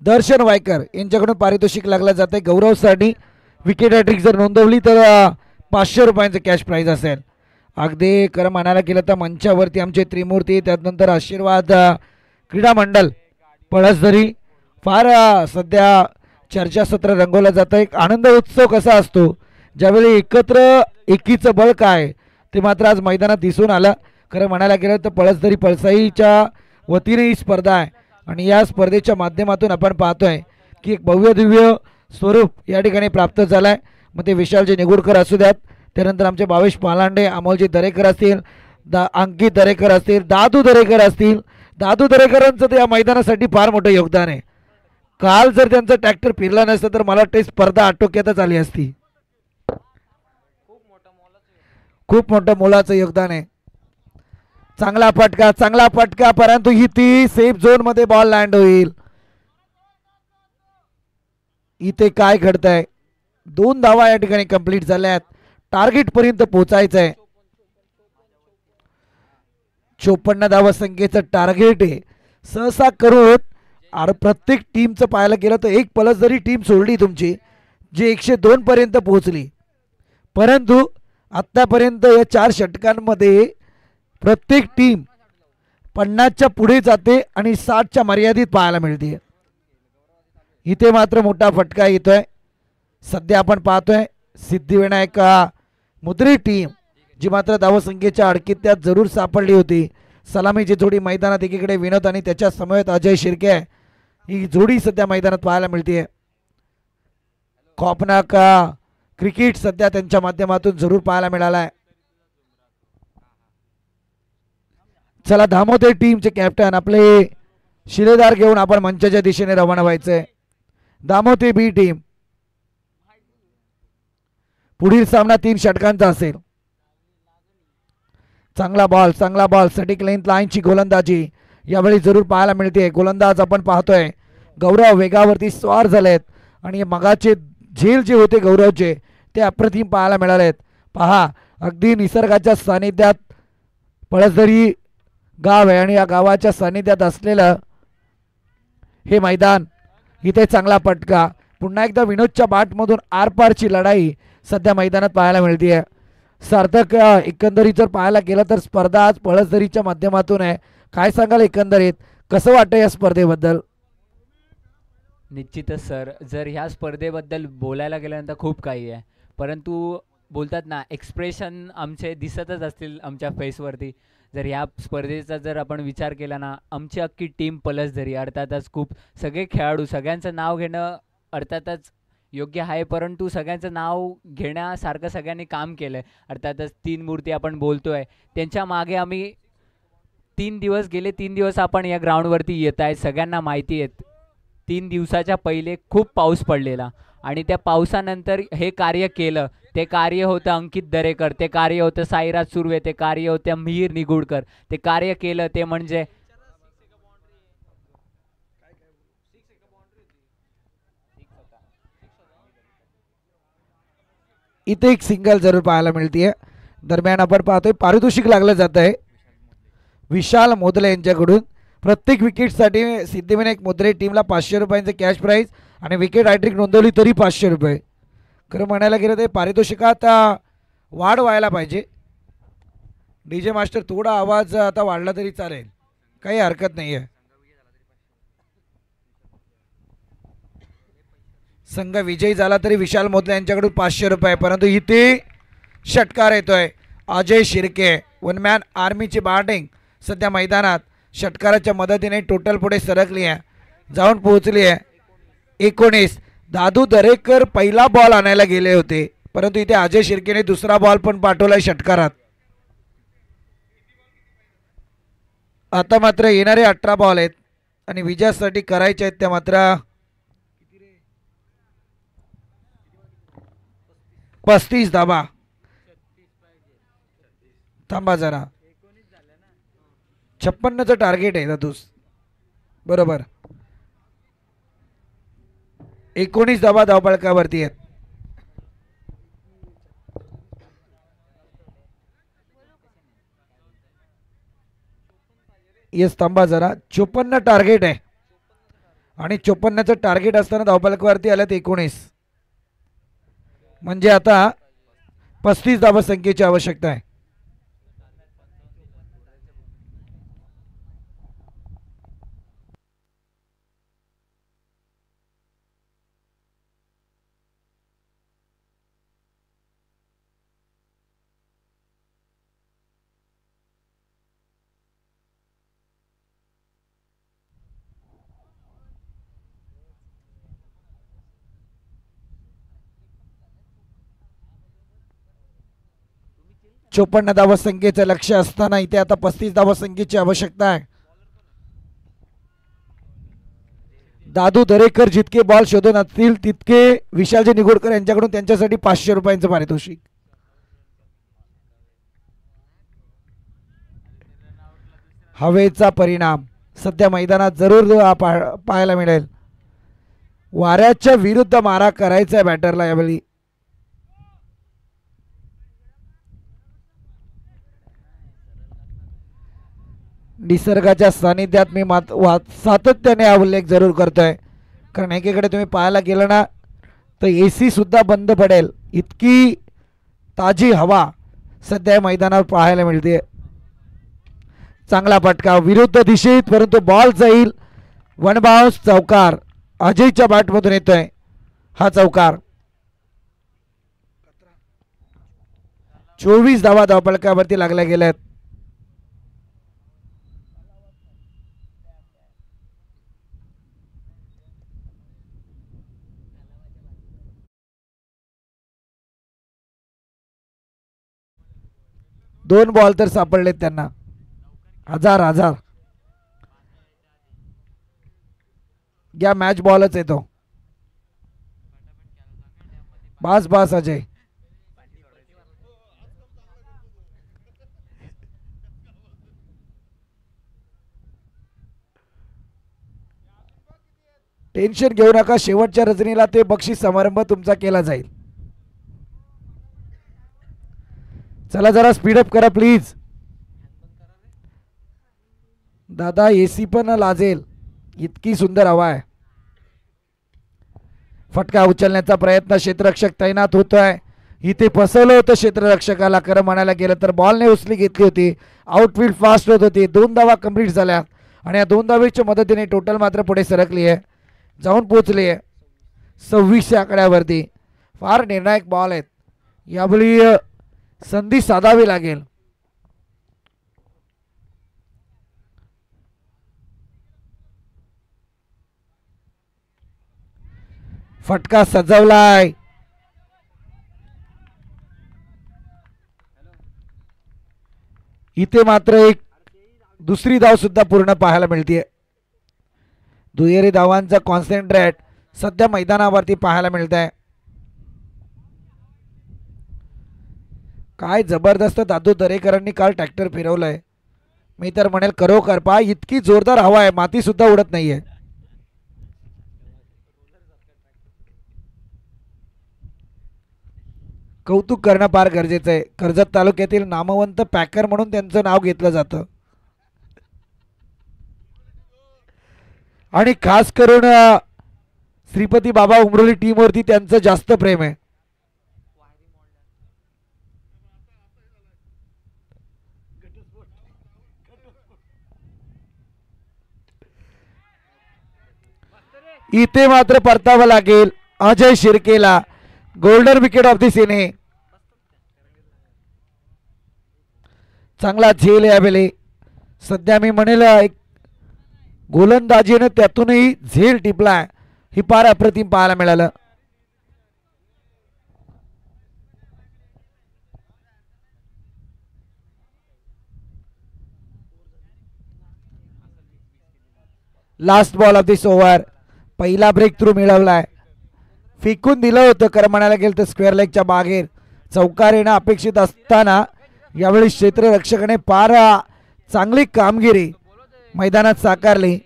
दर्शन वायकर यांच्याकडून पारितोषिक लागलं जाते. गौरवसाठी विकेट हॅट्रिक जर नोंदवली तर 500 रुपयांचं कॅश प्राईज असेल. अगदी खरं म्हणायला गेलं तर मंचावरती आमचे त्रिमूर्ती, त्यानंतर आशीर्वाद क्रीडा मंडळ पळसदरी फार सध्या चर्चासत्र रंगवलं जातं. एक आनंद उत्सव कसा असतो ज्यावेळी एकत्र एकीचं बळ काय ते मात्र आज मैदानात दिसून आलं. खरं म्हणायला गेलं तर पळसदरी पळसाईच्या वतीने ही स्पर्धा आहे आणि या स्पर्धेच्या माध्यमातून आपण पाहतोय की एक भव्य दिव्य स्वरूप या ठिकाणी प्राप्त झालं आहे. मग ते विशालजी निगुडकर असू द्यात, त्यानंतर आमचे भावेश पालांडे, अमोलजी दरेकर असतील, अंकित दरेकर असतील, दादू दरेकर असतील. दादू दरेकरांचं तर या मैदानासाठी फार मोठं योगदान आहे. काल जर त्यांचं ट्रॅक्टर फिरला नसतं तर मला वाटतं स्पर्धा आटोक्यातच आली असती. खूप मोठं मोलाचं योगदान आहे. चांगला फटका परंतु ही ती सेफ झोन मध्ये बॉल लँड होईल. इथे काय घडतंय, 2 धावा या ठिकाणी कंप्लीट झाल्यात. टार्गेट पर्यंत पोहोचायचं आहे. 54 धावा संख्येचं टार्गेट आहे. सहसा करून प्रत्येक टीमचं पाहायला गेलं तर एक पलस जरी टीम सोडली तुमची जी 102 पर्यंत पोहोचली, परंतु आतापर्यंत या 4 षटकांमध्ये प्रत्येक टीम 50च्या पुढे जाते आणि 60च्या मर्यादित पाहायला मिळते. इथे मात्र मोठा फटका येतोय. सध्या आपण पाहतोय सिद्धिविनायक मुद्रे टीम जी मात्र धावसंख्येच्या अडकीत्यात जरूर सापडली होती. सलामीची जोडी मैदानात एकीकडे विनोद आणि त्याच्या समवेत अजय शिर्के ही जोडी सध्या मैदानात पाहायला मिळते. खौफनाक क्रिकेट सध्या त्यांच्या माध्यमातून जरूर पाहायला मिळाला आहे. चला धामोते टीमचे कॅप्टन आपले शिलेदार घेऊन आपण मंचाच्या दिशेने रवाना व्हायचंय. धामोते बी टीम, पुढील सामना 3 षटकांचा असेल. चांगला बॉल सटिक लाईनची गोलंदाजी यावेळी जरूर पाहायला मिळते. गोलंदाज आपण पाहतोय गौरव वेगावरती स्वार झालेत आणि मगाचे झेल जे होते गौरवचे ते अप्रतिम पाहायला मिळालेत. पहा अगदी निसर्गाच्या सानिध्यात पळसदरी गाव आहे आणि या गावाच्या सानिध्यात असलेलं हे मैदान. इथे चांगला पटका, पुन्हा एकदा विनोदच्या बाटमधून आरपारची लढाई सध्या मैदानात पाहायला मिळते. सार्थक एकंदरीत जर पाहायला गेलं तर स्पर्धा आज पळसदरीच्या माध्यमातून आहे. काय सांगाल एकंदरीत कसं वाटतं या स्पर्धेबद्दल? निश्चितच सर, जर ह्या स्पर्धेबद्दल बोलायला गेल्यानंतर खूप काही आहे, परंतु बोलतात ना एक्सप्रेशन आमचे दिसतच असतील आमच्या फेसवरती. जर ह्या स्पर्धेचा जर आपण विचार केला ना, आमची अख्खी टीम पलसदरी अर्थातच खूप सगळे खेळाडू सगळ्यांचं नाव घेणं अर्थातच योग्य आहे, परंतु सगळ्यांचं नाव घेण्यासारखं सगळ्यांनी काम केलं आहे. अर्थातच 3 मूर्ती आपण बोलतोय त्यांच्या मागे आम्ही 3 दिवस आपण या ग्राउंडवरती येत आहे. सगळ्यांना माहिती आहे 3 दिवसाच्या पहिले खूप पाऊस पडलेला आणि त्या पावसानंतर हे कार्य केलं. ते कार्य होतं अंकित दरेकर, ते कार्य होतं साईराज सुर्वे, ते कार्य होतं मिहीर निगुडकर. ते कार्य केलं ते म्हणजे इथे एक सिंगल जरूर पाहायला मिळते. दरम्यान आपण पाहतोय पारितोषिक लागलं जात आहे विशाल मोदले यांच्याकडून. प्रत्येक विकेटसाठी सिद्धिविनायक मुद्रे टीमला 500 रुपयांचे कॅश प्राईज आणि विकेट हॅट्रिक नोंदवली तरी 500 रुपये. खरं म्हणायला गेलं तर पारितोषिकात वाढ व्हायला पाहिजे. डीजे मास्टर थोडा आवाज आता वाढला तरी चालेल, काही हरकत नाही आहे. संघ विजयी झाला तरी विशाल मोदले यांच्याकडून 500 रुपये. परंतु इथे षटकार येतोय. अजय शिर्के वनमॅन आर्मीची बॅटिंग सध्या मैदानात षटकाराच्या मदतीने टोटल पुढे सरकली आहे, जाऊन पोहोचली आहे 19. दादू दरेकर पहिला बॉल आणायला गेले होते, परंतु इथे अजय शिर्केने दुसरा बॉल पण पाठवलाय षटकारात. आता मात्र येणारे 18 बॉल आहेत आणि विजयासाठी करायचे आहेत त्या मात्र 35 धाबा. थांबा जरा, 56चं टार्गेट आहे दादूस, बरोबर. 19 धाबा धावपळकावरती आहेत. येस थांबा जरा, 54 टार्गेट आहे आणि 54चं टार्गेट असताना धावपळकावरती आल्यात 19, म्हणजे आता 35 धावा संख्येची आवश्यकता आहे. चोपन्न धावा संख्येचं लक्ष असताना इथे आता 35 धावा संख्येची आवश्यकता आहे. दादू दरेकर जितके बॉल शोधून असतील तितके विशालजी निगोडकर यांच्याकडून त्यांच्यासाठी 500 रुपयांचं पारितोषिक. हवेचा परिणाम सध्या मैदानात जरूर पाहायला मिळेल. वाऱ्याच्या विरुद्ध मारा करायचा आहे बॅटरला यावेळी. निसर्गाच्या सानिध्यात मी सातत्याने हा उल्लेख जरूर करतोय, कारण एकीकडे तुम्ही पाहायला गेलं ना तर AC सुद्धा बंद पडेल इतकी ताजी हवा सध्या मैदानावर पाहायला मिळते. चांगला फटका विरुद्ध दिशेत, परंतु बॉल जाईल वन बाउंस. चौकार अजयच्या बॅटमधून येतोय हा चौकार. 24 धावा धावपळकावरती लागल्या गेल्यात. 2 बॉल तर सापडलेत त्यांना. 1000 घ्या, मॅच बॉलच येतो. बस अजय. टेन्शन घेऊ नका, शेवटच्या रजनीला ते बक्षीस समारंभ तुमचा केला जाईल. चला जरा स्पीडअप करा प्लीज. दादा एसी पण लाजेल इतकी सुंदर हवा आहे. फटका उचलण्याचा प्रयत्न, क्षेत्ररक्षक तैनात होतोय. इथे फसवलं होतं क्षेत्ररक्षकाला. खरं म्हणायला गेलं तर बॉलने उचली घेतली होती. आउटफील्ड फास्ट होत होती. 2 धावा कंप्लीट झाल्या आणि या 2 धावेच्या मदतीने टोटल मात्र पुढे सरकली आहे, जाऊन पोहोचली आहे 26 आकड्यावरती. फार निर्णायक बॉल आहेत. यावेळी संधी साधावी लागेल. फटका सजवलाय. इथे मात्र एक दुसरी धाव सुद्धा पूर्ण पाहायला मिळते. दुहेरी धावांचा कॉन्सन्ट्रेट सध्या मैदानावरती पाहायला मिळत आहे. काय जबरदस्त दादू दरेकरांनी काल ट्रॅक्टर फिरवलंय. मी तर म्हणेल खरोखर पहा, इतकी जोरदार हवा आहे, माती सुद्धा उडत नाहीये. कौतुक करणं फार गरजेचं आहे. कर्जत तालुक्यातील नामवंत पॅकर म्हणून त्यांचं नाव घेतलं जातं आणि खास करून श्रीपती बाबा उमरोली टीमवरती त्यांचं जास्त प्रेम आहे. इथे मात्र परतावं लागेल अजय शिर्केला. गोल्डन विकेट ऑफ द सीने. चांगला झेल यावेळी. सध्या मी म्हणेल एक गोलंदाजीनं त्यातूनही झेल टिपलाय. ही फार अप्रतिम पाहायला मिळालं. Last ball of this over. पहिला ब्रेक थ्रू मिळवलाय. फेकून दिलं होतं खरं म्हणायला गेलं तर स्क्वेअर लेगच्या बाहेर. चौकार येणं अपेक्षित असताना यावेळी क्षेत्ररक्षकाने फार चांगली कामगिरी मैदानात साकारली.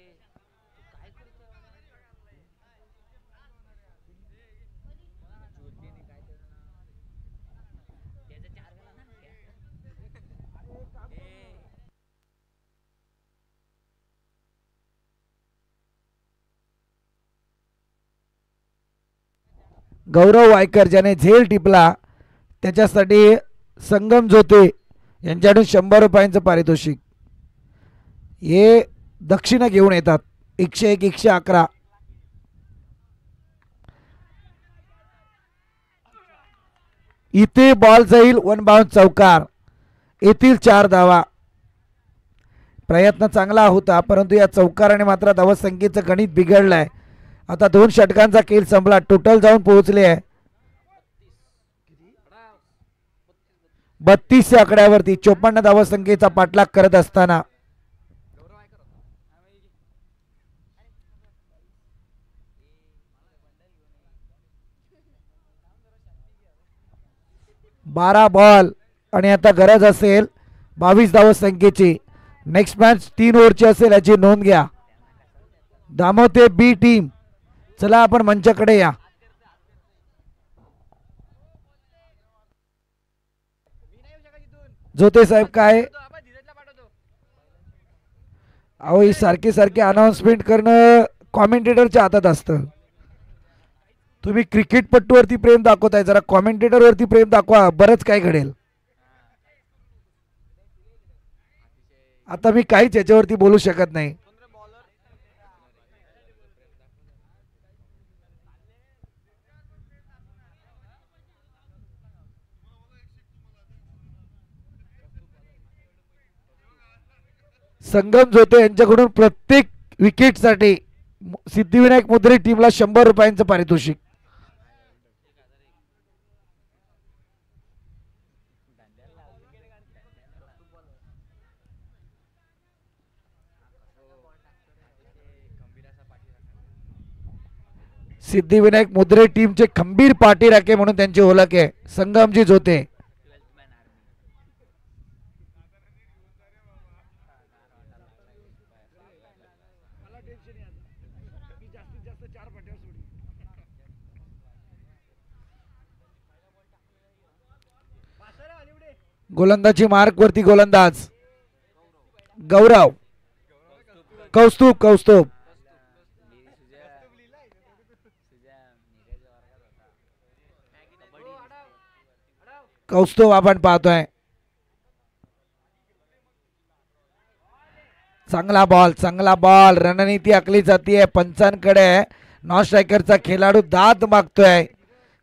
गौरव वायकर ज्याने झेल टिपला त्याच्यासाठी संगम जोते यांच्याकडून 100 रुपयांचं पारितोषिक. हे दक्षिणा घेऊन येतात. 101 111. इथे बॉल जाईल 1 बाउंड चौकार. येथील 4 धावा. प्रयत्न चांगला होता परंतु या चौकाराने मात्र धावसंख्येचं गणित बिघडलंय. आता 2 षटकांचा खेळ संपला. टोटल जाऊन पोहोचले आहे 32 आकड्यावरती. 54 धावसंख्येचा पाठलाग करत असताना बारा बॉल आणि आता गरज असेल 22 धावसंख्येची. नेक्स्ट मॅच 3 ओव्हरची असेल याची नोंद घ्या. दामोते बी टीम चला आपण मंचाकडे या. जोते साहेब काय अहो ही सारखे सारखे अनाउन्समेंट करणं कॉमेंटेटरच्या हातात असतं. तुम्ही क्रिकेटपट्टूवरती प्रेम दाखवताय, जरा कॉमेंटेटरवरती प्रेम दाखवा, बरंच काय घडेल. आता मी काहीच याच्यावरती बोलू शकत नाही. संगम जोते यांच्याकडून प्रत्येक विकेटसाठी सिद्धिविनायक मुद्रे टीमला 100 रुपयांचं पारितोषिक. सिद्धिविनायक मुद्रे टीमचे खंबीर पाठी राखे म्हणून त्यांची ओळख आहे. संगमजी जोते. गोलंदाजी मार्क वरती गोलंदाज गौरव. कौस्तुभ कौस्तुभ कौस्तुभ आपण पाहतोय. चांगला बॉल रणनीती आखली जाते पंचांकडे. नॉन स्ट्रायकरचा खेळाडू दात मागतोय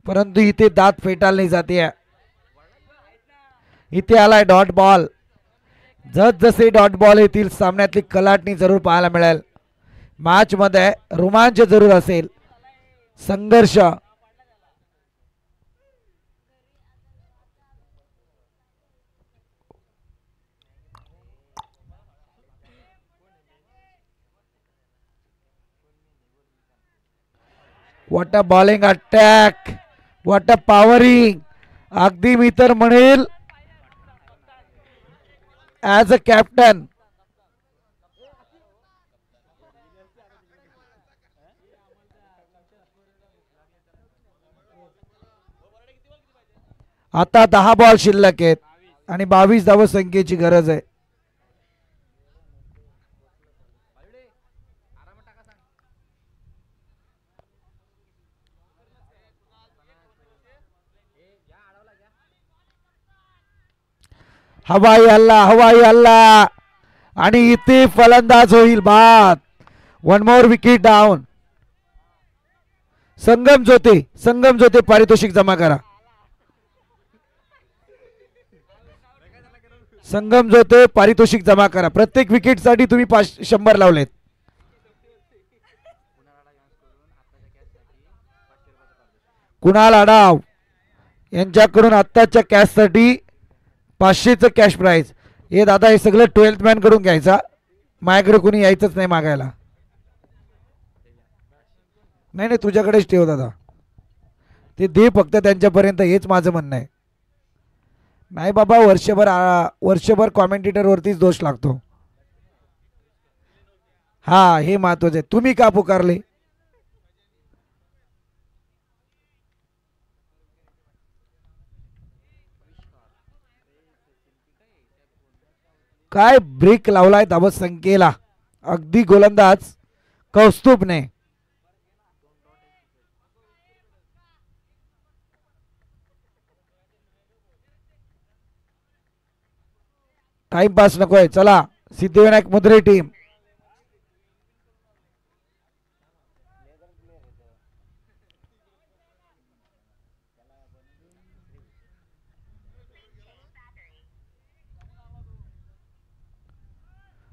परंतु इथे दात फेटाळली जाते. इथे आलाय डॉट बॉल. जसे डॉट बॉल येतील सामन्यातली कलाटणी जरूर पाहायला मिळेल. मॅच मध्ये रोमांच जरूर असेल. संघर्ष. What a bowling attack. What a powering. अगदी मी तर म्हणेल ॲज अ कॅप्टन आता 10 बॉल शिल्लक आहेत आणि 22 धाव संख्येची गरज आहे. हवाई हल्ला आणि इथे फलंदाज होईल बाद. 1 मोर विकेट डाऊन. संगम जोते पारितोषिक जमा करा. संगम जोते पारितोषिक जमा करा. प्रत्येक विकेट साठी तुम्ही 100 लावलेत. कुणाल आडाव यांच्याकडून आत्ताच्या कॅश साठी 500चं कॅश प्राइज. हे दादा हे सगळं 12th मॅन कडून घ्यायचा. माझ्याकडे कोणी यायचंच नाही मागायला. नाही तुझ्याकडेच ठेव दादा. ते दे फक्त त्यांच्यापर्यंत हेच माझं म्हणणं आहे. नाही बाबा वर्षभर कॉमेंटेटर वरतीच दोष लागतो. हा हे महत्वाचं आहे. तुम्ही का पुकारले. काय ब्रेक लावलाय धावत संख्येला. अगदी गोलंदाज कौस्तुभने. टाइमपास नकोय. चला सिद्धिविनायक मुद्रे टीम.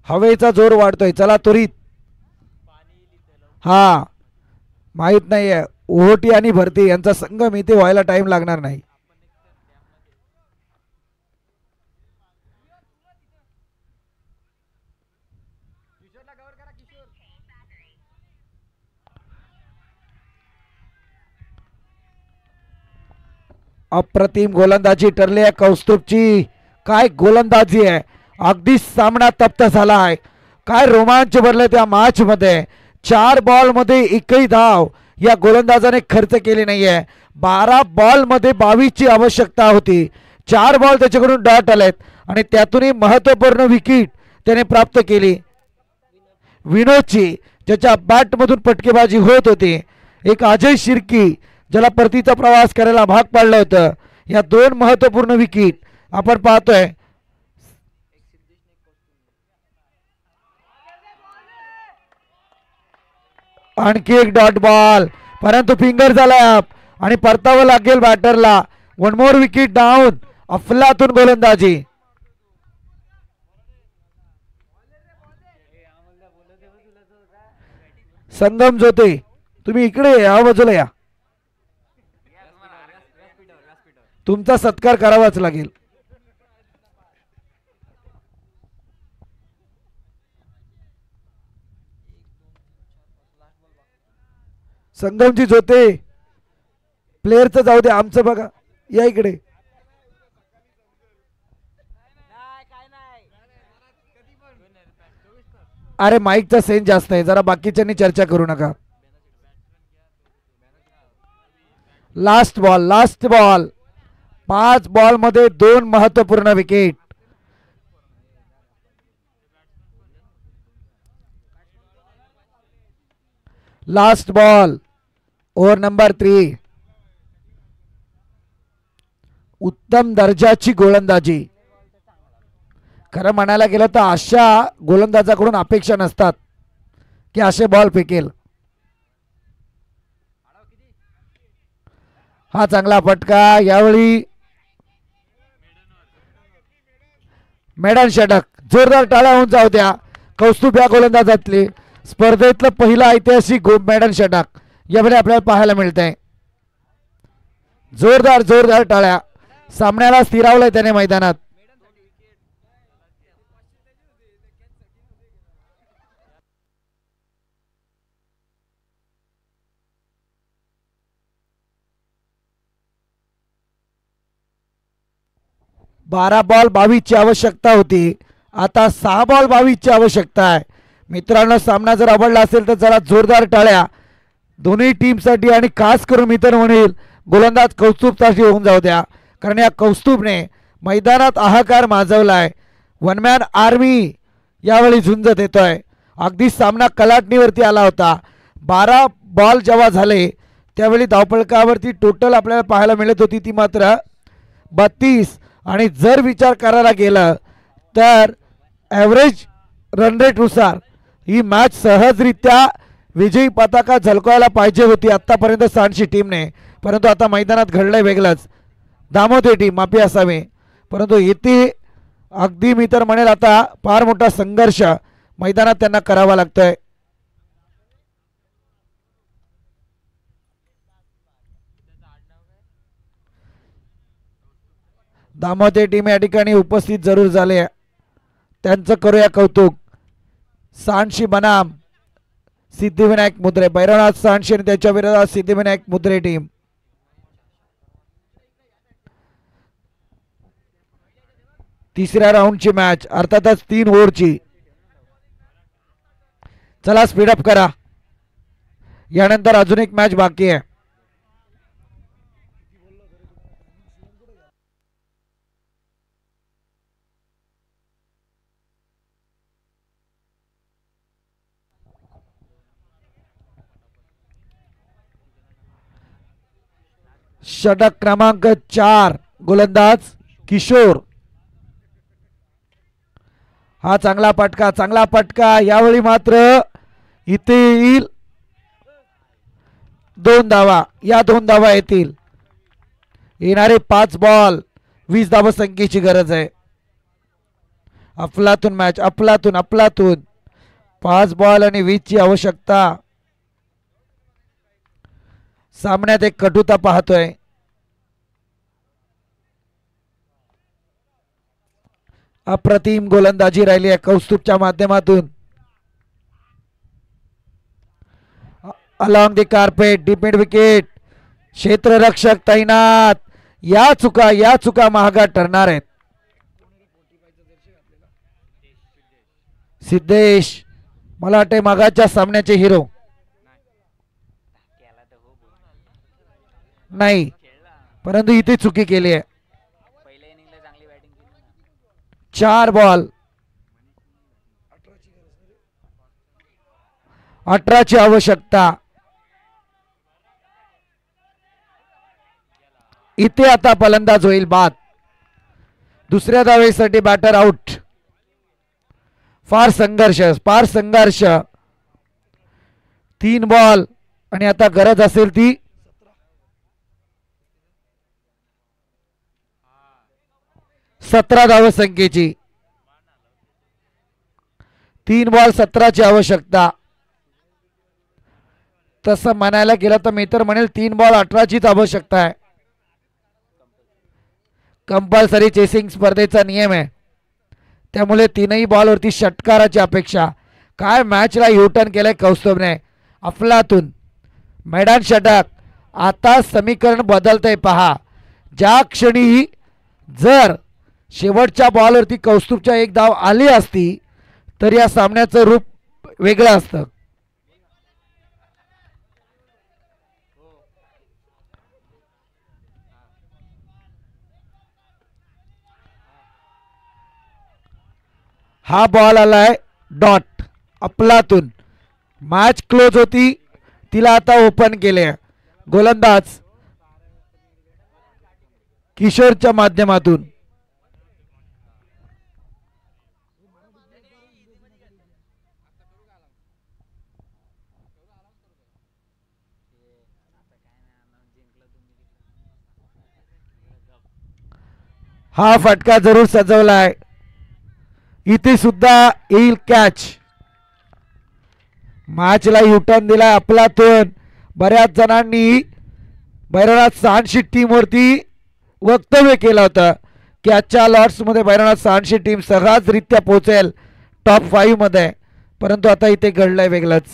हवेचा जोर वाढतोय. चला त्वरित. हा माहित नाहीये ओहोटी आणि भरती यांचा संगम इथे व्हायला टाइम लागणार नाही. अप्रतिम गोलंदाजी ठरली आहे कौस्तुभची. काय गोलंदाजी आहे. अगदी सामना तप्त झाला आहे. काय रोमांच भरले त्या मॅच मध्ये. 4 बॉल मध्ये एकही धाव या गोलंदाजाने खर्च केली नाहीये. 12 बॉल मध्ये 22 ची आवश्यकता होती. 4 बॉल त्याच्याकडून डॉट आलेत आणि त्यातूनही महत्वपूर्ण विकेट त्याने प्राप्त केली. विनोदची ज्याच्या बॅट मधून पटकेबाजी होत होती. एक अजय शिर्की ज्याला परतीचा प्रवास करायला भाग पाडलं होतं. या 2 महत्वपूर्ण विकेट आपण पाहतोय. आणखी एक डॉट बॉल परंतु फिंगर झाला आणि परतावं लागेल बॅटरला. 1 मोर विकेट डाऊन. अफलातून गोलंदाजी. संगम जोते तुम्ही इकडे या बाजूला या. तुमचा सत्कार करावाच लागेल. संगमची जोते प्लेअरचं जाऊ दे, आमचं बघा. या इकडे. अरे माईकचा सेन्स जास्त आहे, जरा बाकीच्यांनी चर्चा करू नका. लास्ट बॉल 5 बॉल मध्ये 2 महत्वपूर्ण wicket. Last ball over number 3. उत्तम दर्जाची गोलंदाजी. खरं म्हणायला गेलं तर अशा गोलंदाजाकडून अपेक्षा नसतात की असे बॉल फेकेल. हा चांगला फटका. यावेळी मेडन षटक. जोरदार टाळ्या होऊन जाऊ द्या. कौस्तुभ या गोलंदाजातले स्पर्धेतलं पहिलं ऐतिहासिक मेडन षटक यावेळी आपल्याला पाहायला मिळतंय. जोरदार टाळ्या. सामन्याला स्थिरावलंय त्याने मैदानात. बारा बॉल 22 ची आवश्यकता होती, आता 6 बॉल 22 ची आवश्यकता आहे. मित्रांनो, सामना जर आवडला असेल तर जरा जोरदार टाळ्या दोन्ही टीमसाठी आणि खास करून मित्र म्हणेल गोलंदाज कौस्तुभसाठी होऊन जाऊ द्या, कारण या कौस्तुभने मैदानात हाहाकार माजवलाय. वनमॅन आर्मी यावेळी झुंज देतोय. अगदी सामना कलाटणीवरती आला होता. 12 बॉल जेव्हा झाले त्यावेळी धावफलकावरती टोटल आपल्याला पाहायला मिळत होती ती मात्र 32. आणि जर विचार करायला गेलं तर ॲव्हरेज रन रेटनुसार ही मॅच सहजरित्या विजयी पताका झळकायला पाहिजे होती आत्तापर्यंत सांडशी टीमने. परंतु आता मैदानात घडलंय वेगळंच. दामोदर टीम माफी असावे, परंतु इथे अगदी मी तर म्हणेल आता फार मोठा संघर्ष मैदानात त्यांना करावा लागतोय. दामोदर टीम या ठिकाणी उपस्थित जरूर झाले, त्यांचं करूया कौतुक. सांडशी बनाम सिद्धिविनायक मुद्रे. भैरवनाथ सांडशी आणि त्याच्या विरोधात सिद्धिविनायक मुद्रे टीम. तिसऱ्या राऊंडची मॅच, अर्थातच 3 ओव्हरची. चला स्पीडअप करा, यानंतर अजून एक मॅच बाकी आहे. षटक क्रमांक 4 गोलंदाज किशोर. हा चांगला फटका. यावेळी मात्र इथे येईल 2 धावा. या 2 धावा येतील. येणारे 5 बॉल 20 धावसंख्येची गरज आहे. अफलातून मॅच, अफलातून 5 बॉल आणि 20 ची आवश्यकता. सामन्यात एक कटुता पाहतोय. अप्रतिम गोलंदाजी राहिली आहे कौस्तुभच्या माध्यमातून. Along the carpet, deep mid wicket, क्षेत्ररक्षक तैनात. या चुका महागात ठरणार आहेत. सिद्धेश मला वाटते मागाच्या सामन्याचे हिरो नाही, परंतु इथे चुकी केली आहे. 4 बॉल 18 ची आवश्यकता. इथे आता फलंदाज होईल बाद. दुसऱ्या धावेसाठी बॅटर आउट. फार संघर्ष. 3 बॉल आणि आता गरज असेल ती 17 धावसंख्येची. 3 बॉल 17 ची आवश्यकता. तसं म्हणायला गेलं तर मी तर म्हणेल 3 बॉल 18 चीच आवश्यकता आहे. कंपल्सरी चेसिंग स्पर्धेचा नियम आहे, त्यामुळे 3ही बॉलवरती षटकाराची अपेक्षा. काय मॅचला युटर्न केलंय कौस्तुभने. अफलातून मैदान षटक. आता समीकरण बदलतंय पहा. ज्या क्षणी जर शेवटच्या बॉलवरती कौस्तुभच्या एक धाव आली असती तर या सामन्याचं रूप वेगळं असतं. हा बॉल आलाय डॉट अफलातून. मॅच क्लोज होती, तिला आता ओपन केले. गोलंदाज किशोरच्या माध्यमातून. हा फटका जरूर सजवलाय. इथे सुद्धा येईल कॅच. मॅचला युटर्न दिलाय अफलातून. बऱ्याच जणांनी भैरवनाथ साहनशी टीमवरती वक्तव्य केलं होतं की आजच्या लॉर्ड्समध्ये भैरवनाथ साहनशी टीम सहजरित्या पोहोचेल टॉप 5 मध्ये, परंतु आता इथे घडलंय वेगळंच.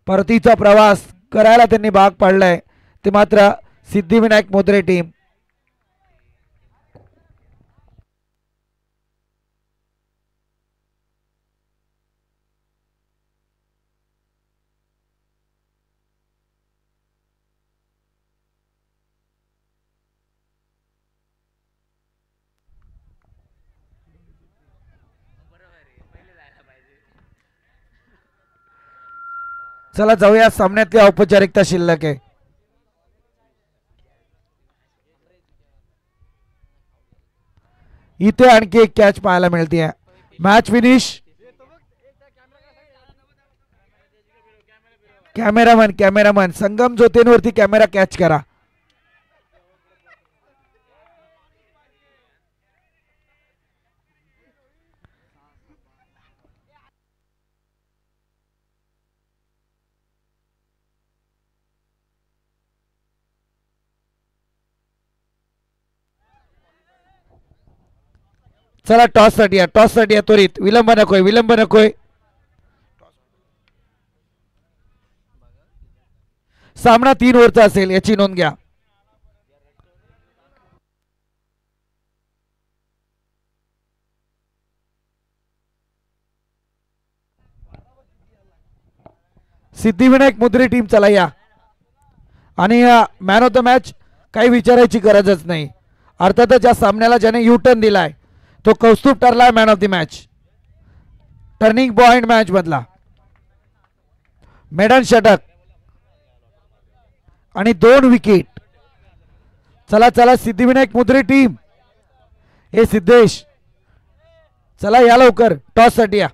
परतीचा प्रवास करायला त्यांनी भाग पाडलाय, ते मात्र सिद्धिविनायक मोदरे टीम. चला जाऊया, सामन्यातली औपचारिकता शिल्लक आहे. इथे आणखी एक कॅच पाहायला मिळते. Match finish. कॅमेरामन संगम ज्योतींवरती कॅमेरा कॅच करा. चला टॉस साठी या त्वरित. विलंब नकोय. सामना 3 ओव्हरचा असेल याची नोंद घ्या. सिद्धिविनायक मुद्रे टीम चला या. आणि मॅन ऑफ द मॅच काही विचारायची गरजच नाही. अर्थातच या सामन्याला ज्याने युटर्न दिलाय तो कौस्तुभ ठरलाय man of the match. Turning point match मधला. मैदान षटक आणि 2 विकेट. चला सिद्धिविनायक मुद्रे टीम. हे सिद्धेश चला या लवकर टॉस साठी या.